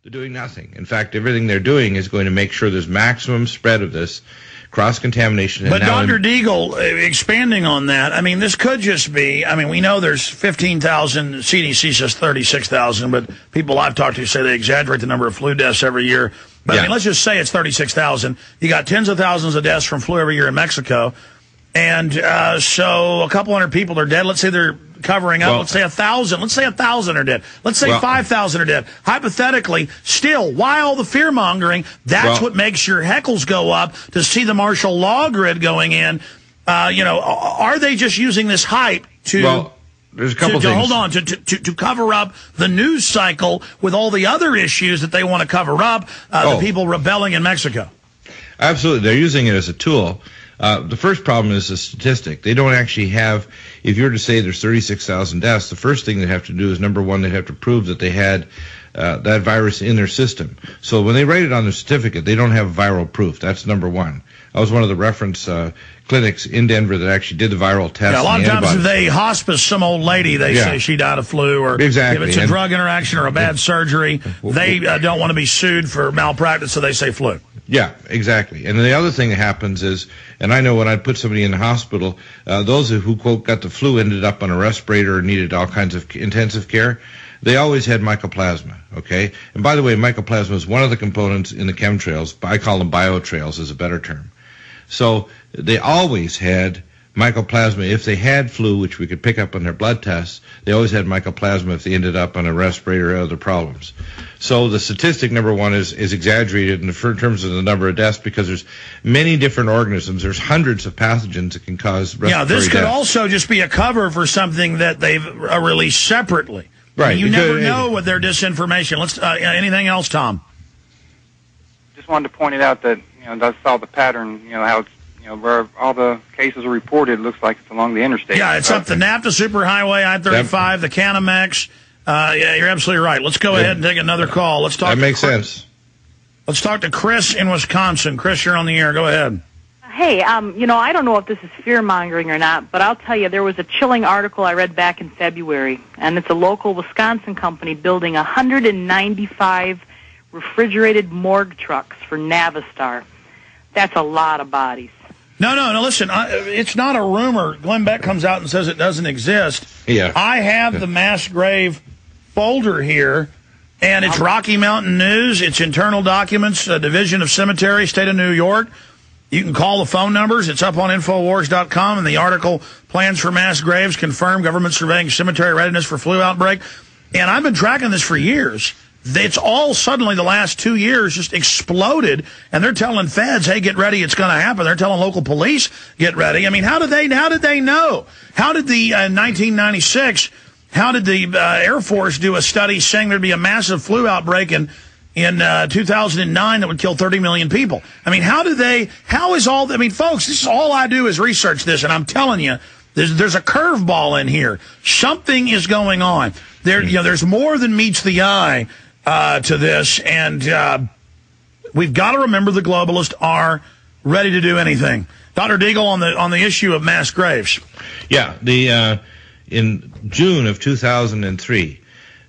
They're doing nothing. In fact, everything they're doing is going to make sure there's maximum spread of this cross-contamination. But Dr. Deagle, expanding on that, I mean, this could just be, I mean, we know there's 15,000, CDC says 36,000, but people I've talked to say they exaggerate the number of flu deaths every year. But I mean, let's just say it's 36,000. You got tens of thousands of deaths from flu every year in Mexico. And so a couple hundred people are dead. Let's say they're covering up. Let's say 1,000. Let's say 1,000 are dead. Let's say 5,000 are dead. Hypothetically, still, why all the fear-mongering? That's what makes your heckles go up to see the martial law grid going in. You know, are they just using this hype to... There's a couple things. Hold on, to cover up the news cycle with all the other issues that they want to cover up, the people rebelling in Mexico. Absolutely. They're using it as a tool. The first problem is the statistic. They don't actually have, if you were to say there's 36,000 deaths, the first thing they have to do is, number one, they have to prove that they had that virus in their system. So when they write it on their certificate, they don't have viral proof. That's number one. I was one of the reference clinics in Denver that actually did the viral test. Yeah, a lot of times if they hospice some old lady, they say she died of flu, or if it's a drug interaction or a bad surgery, they don't want to be sued for malpractice, so they say flu. Yeah, exactly. And the other thing that happens is, and I know when I put somebody in the hospital, those who, quote, got the flu ended up on a respirator and needed all kinds of intensive care. They always had mycoplasma, okay? And by the way, mycoplasma is one of the components in the chemtrails. I call them biotrails is a better term. So they always had mycoplasma. If they had flu, which we could pick up on their blood tests, they always had mycoplasma if they ended up on a respirator or other problems. So the statistic, number one, is exaggerated in terms of the number of deaths because there's many different organisms. There's hundreds of pathogens that can cause respiratory death. Yeah, this could also just be a cover for something that they've released separately. Right. You never know with their disinformation. Let's anything else, Tom? Just wanted to point it out that, you know, that's all the pattern, you know, how it's, you know, where all the cases are reported, it looks like it's along the interstate. Yeah, it's up the NAFTA Superhighway, I-35, the Canamex. Yeah, you're absolutely right. Let's go ahead and take another call. Let's talk. That makes sense. Let's talk to Chris in Wisconsin. Chris, you're on the air. Go ahead. Hey, you know, I don't know if this is fear-mongering or not, but I'll tell you, there was a chilling article I read back in February, and it's a local Wisconsin company building 195 refrigerated morgue trucks for Navistar. That's a lot of bodies. No, listen, it's not a rumor. Glenn Beck comes out and says it doesn't exist. Yeah. I have the mass grave folder here, and it's Rocky Mountain News, it's internal documents, Division of Cemetery, State of New York. You can call the phone numbers. It's up on Infowars.com, and the article, Plans for Mass Graves Confirm Government Surveying Cemetery Readiness for Flu Outbreak. And I've been tracking this for years. It's all suddenly the last 2 years just exploded, and they're telling feds, hey, get ready, it's going to happen. They're telling local police, get ready. I mean, how did they know? How did the 1996, how did the Air Force do a study saying there'd be a massive flu outbreak in 2009 that would kill 30 million people? I mean, I mean, folks, this is all I do is research this, and I'm telling you, there's a curveball in here. Something is going on. There's more than meets the eye to this, and we've got to remember the globalists are ready to do anything. Dr. Deagle, on the issue of mass graves. Yeah, in June of 2003,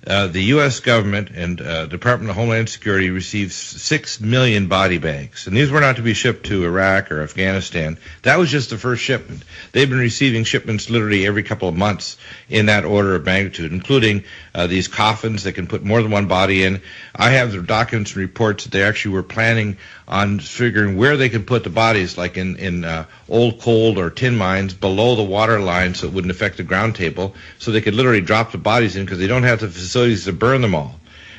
the U.S. government and Department of Homeland Security received 6 million body bags. And these were not to be shipped to Iraq or Afghanistan. That was just the first shipment. They've been receiving shipments literally every couple of months in that order of magnitude, including these coffins that can put more than one body in. I have the documents and reports that they actually were planning on figuring where they could put the bodies, like in old coal or tin mines below the water line so it wouldn't affect the ground table, so they could literally drop the bodies in because they don't have the facilities to burn them all.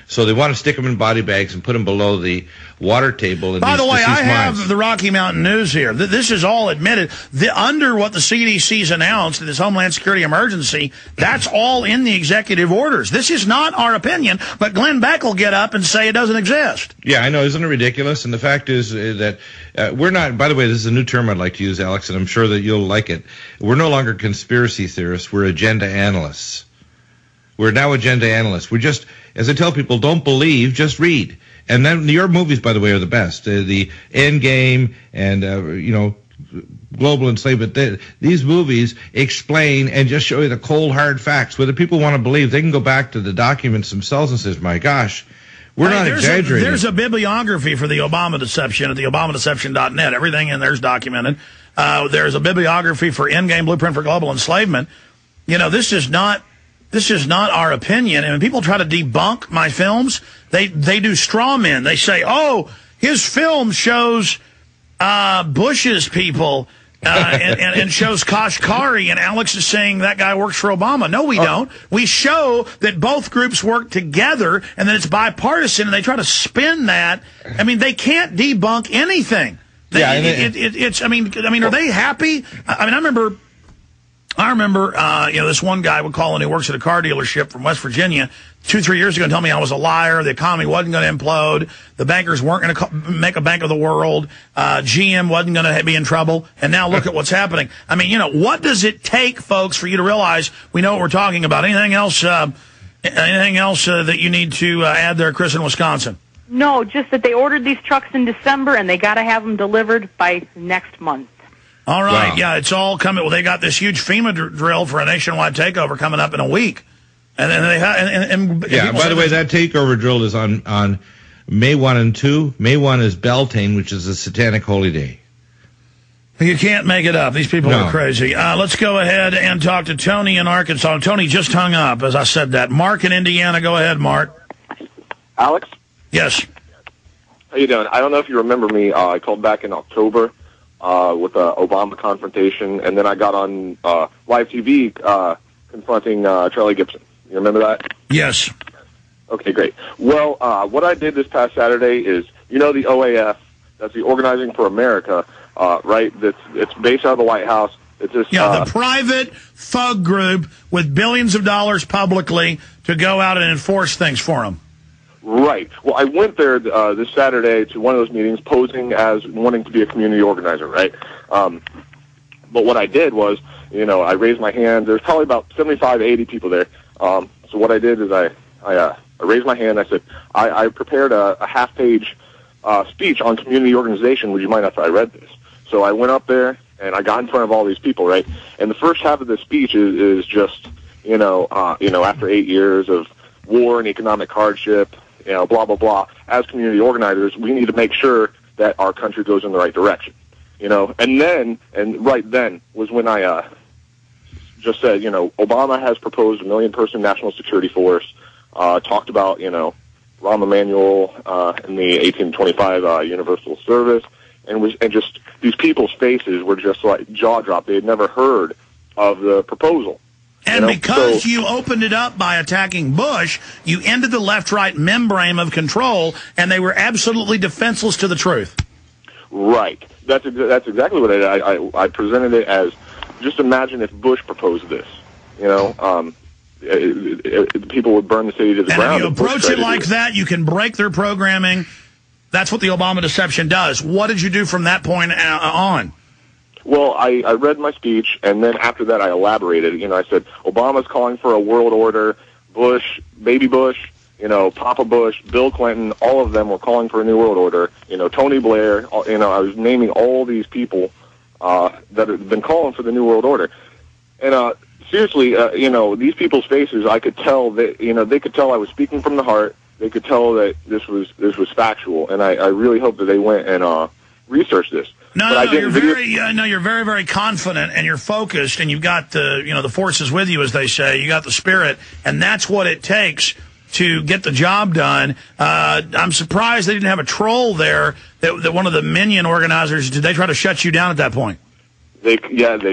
So they want to stick them in body bags and put them below the water table. By the way, I have the Rocky Mountain News here. This is all admitted. Under what the CDC's announced, this Homeland Security emergency, that's all in the executive orders. This is not our opinion, but Glenn Beck will get up and say it doesn't exist. Yeah, I know. Isn't it ridiculous? And the fact is that we're not, by the way, this is a new term I'd like to use, Alex, and I'm sure that you'll like it. We're no longer conspiracy theorists. We're agenda analysts. We're now agenda analysts. We're just, as I tell people, don't believe, just read. And then your movies, by the way, are the best. The Endgame and, Global Enslavement. These movies explain and just show you the cold, hard facts. Whether people want to believe, they can go back to the documents themselves and say, my gosh, We're not exaggerating. There's a bibliography for the Obama deception at the obamadeception.net. Everything in there's documented. There's a bibliography for Endgame Blueprint for Global Enslavement. You know, this is not our opinion. And when people try to debunk my films, they do straw men. They say, oh, his film shows Bush's people and shows Kashkari, and Alex is saying that guy works for Obama. No, we don't. We show that both groups work together and that it's bipartisan, and they try to spin that. I mean, they can't debunk anything. I mean, are they happy? I mean, I remember, this one guy would call in who works at a car dealership from West Virginia 2-3 years ago and tell me I was a liar. The economy wasn't going to implode. The bankers weren't going to make a bank of the world. GM wasn't going to be in trouble. And now look at what's happening. I mean, you know, what does it take, folks, for you to realize we know what we're talking about? Anything else that you need to add there, Chris, in Wisconsin? No, just that they ordered these trucks in December and they got to have them delivered by next month. All right, wow. Yeah, it's all coming. Well, they got this huge FEMA drill for a nationwide takeover coming up in a week, and then they have. By the way, that takeover drill is on May 1 and 2. May 1 is Beltane, which is a satanic holy day. You can't make it up. These people are crazy. Let's go ahead and talk to Tony in Arkansas. Tony just hung up as I said that. Mark in Indiana, go ahead, Mark. Alex? Yes. How you doing? I don't know if you remember me. I called back in October with the Obama confrontation, and then I got on live TV confronting Charlie Gibson. You remember that? Yes. Okay, great. Well, what I did this past Saturday is, you know, the OAF, that's the Organizing for America, right? It's based out of the White House. It's this, the private thug group with billions of dollars publicly to go out and enforce things for them. Right. Well, I went there this Saturday to one of those meetings posing as wanting to be a community organizer, right? But what I did was, you know, I raised my hand. There's probably about 75, 80 people there. So what I did is I raised my hand. I said, I prepared a half-page speech on community organization. Would you mind if I read this? So I went up there, and I got in front of all these people, right? And the first half of the speech is just, after 8 years of war and economic hardship, blah, blah, blah. As community organizers, we need to make sure that our country goes in the right direction, And right then was when I just said, Obama has proposed a 1 million-person national security force, talked about, Rahm Emanuel and the 1825 Universal Service, and just these people's faces were just like jaw-dropped. They had never heard of the proposal. And because you opened it up by attacking Bush, you ended the left-right membrane of control, and they were absolutely defenseless to the truth. Right. That's exactly what I did. I presented it as, just imagine if Bush proposed this. People would burn the city to the ground. And if you approach it like that, you can break their programming. That's what the Obama deception does. What did you do from that point on? Well, I read my speech, and then after that I elaborated. I said, Obama's calling for a world order. Bush, baby Bush, Papa Bush, Bill Clinton, all of them were calling for a new world order. Tony Blair, I was naming all these people that have been calling for the new world order. And seriously, these people's faces, I could tell that, they could tell I was speaking from the heart. They could tell that this was factual, and I really hope that they went and researched this. You're very, very confident, and you're focused, and you've got the forces with you, as they say. You got the spirit, and that's what it takes to get the job done. I'm surprised they didn't have a troll there. That one of the minion organizers, did they try to shut you down at that point? They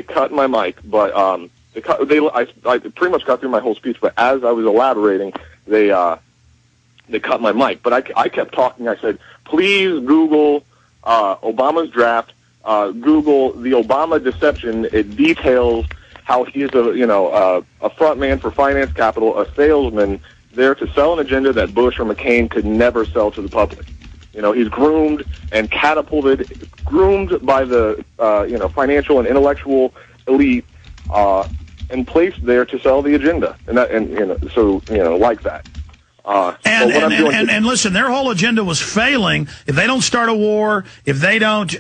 cut my mic, but I pretty much got through my whole speech. But as I was elaborating, they cut my mic. But I kept talking. I said, please Google Obama's draft. Google the Obama deception. It details how he is a front man for finance capital, a salesman there to sell an agenda that Bush or McCain could never sell to the public. He's groomed and catapulted, groomed by the financial and intellectual elite, and placed there to sell the agenda, like that. And listen, their whole agenda was failing. If they don't start a war, if they don't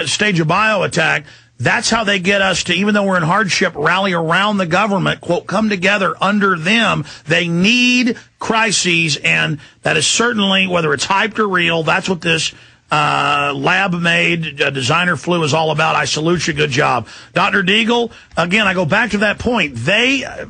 stage a bio attack, That's how they get us to, even though we're in hardship, rally around the government, quote, come together under them. They need crises, and that is certainly, whether it's hyped or real, that's what this lab-made designer flu is all about. I salute you. Good job. Dr. Deagle, again, I go back to that point. I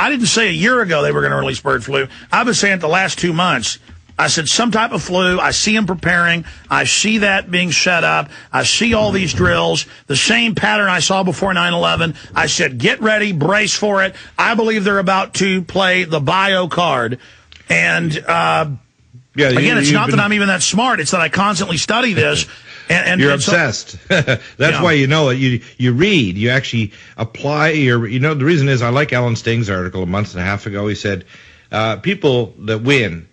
didn't say a year ago they were going to release bird flu. I've been saying it the last 2 months. I said some type of flu. I see them preparing. I see that being set up. I see all these drills, the same pattern I saw before 9/11. I said, get ready, brace for it. I believe they're about to play the bio card. And again, it's not that I'm even that smart. It's that I constantly study this. And you're obsessed. That's why you know it. You read. You actually apply your. You know, the reason is I like Alan Sting's article a month and a half ago. He said people that win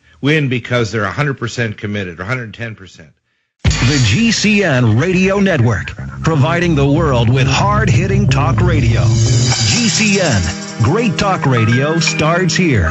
because they're 100% committed or 110%. The GCN Radio Network, providing the world with hard-hitting talk radio. GCN, great talk radio starts here.